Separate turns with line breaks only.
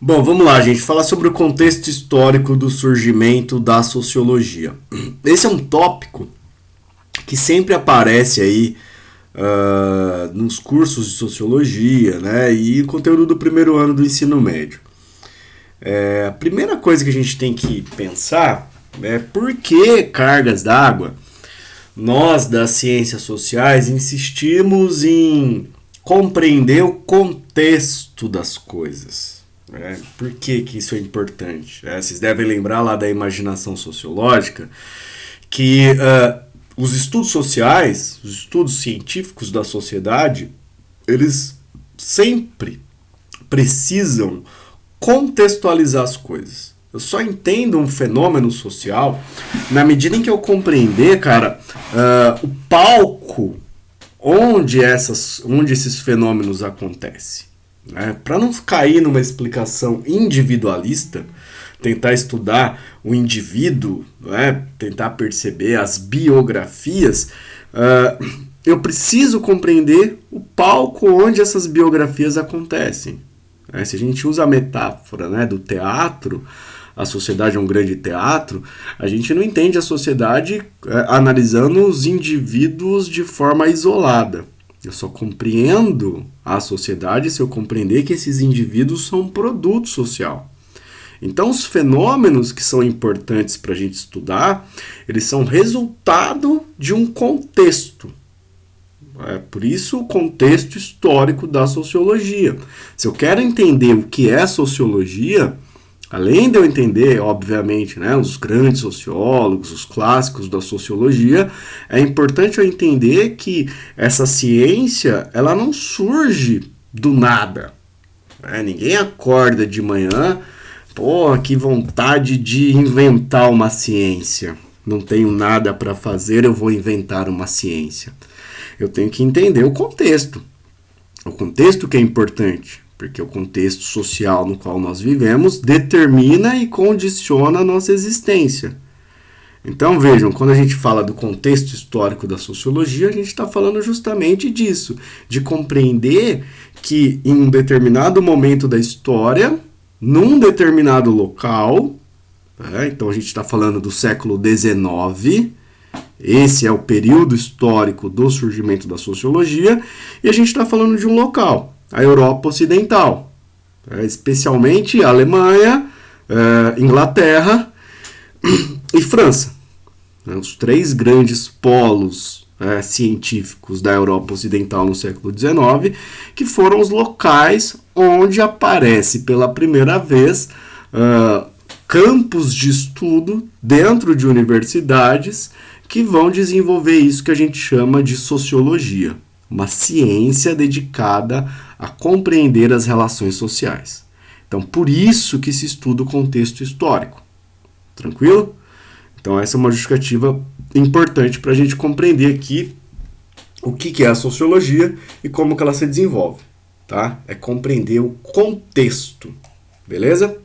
Bom, vamos lá, gente. Falar sobre o contexto histórico do surgimento da sociologia. Esse é um tópico que sempre aparece aí nos cursos de sociologia, né? E conteúdo do primeiro ano do ensino médio. A primeira coisa que a gente tem que pensar é por que cargas d'água nós das ciências sociais insistimos em compreender o contexto das coisas. Por que isso é importante? Vocês devem lembrar lá da imaginação sociológica que os estudos sociais, os estudos científicos da sociedade, eles sempre precisam contextualizar as coisas. Eu só entendo um fenômeno social na medida em que eu compreender, cara, o palco onde esses fenômenos acontecem. Né? Para não cair numa explicação individualista, tentar estudar o indivíduo, né? Tentar perceber as biografias, eu preciso compreender o palco onde essas biografias acontecem. Se a gente usa a metáfora, né, do teatro, a sociedade é um grande teatro, a gente não entende a sociedade analisando os indivíduos de forma isolada. Eu só compreendo a sociedade se eu compreender que esses indivíduos são um produto social. Então, os fenômenos que são importantes para a gente estudar, eles são resultado de um contexto. Por isso, o contexto histórico da sociologia. Se eu quero entender o que é sociologia, além de eu entender, obviamente, né, os grandes sociólogos, os clássicos da sociologia, é importante eu entender que essa ciência ela não surge do nada. Ninguém acorda de manhã, que vontade de inventar uma ciência. Não tenho nada para fazer, eu vou inventar uma ciência. Eu tenho que entender o contexto. O contexto que é importante, porque o contexto social no qual nós vivemos determina e condiciona a nossa existência. Então vejam, quando a gente fala do contexto histórico da sociologia, a gente está falando justamente disso, de compreender que em um determinado momento da história, num determinado local, então a gente está falando do século XIX, esse é o período histórico do surgimento da sociologia, e a gente está falando de um local, a Europa Ocidental, especialmente a Alemanha, Inglaterra e França. Os três grandes polos científicos da Europa Ocidental no século XIX, que foram os locais onde aparece pela primeira vez campos de estudo dentro de universidades que vão desenvolver isso que a gente chama de sociologia, uma ciência dedicada a compreender as relações sociais. Então, por isso que se estuda o contexto histórico. Tranquilo? Então, essa é uma justificativa importante para a gente compreender aqui o que é a sociologia e como que ela se desenvolve. Tá? É compreender o contexto. Beleza?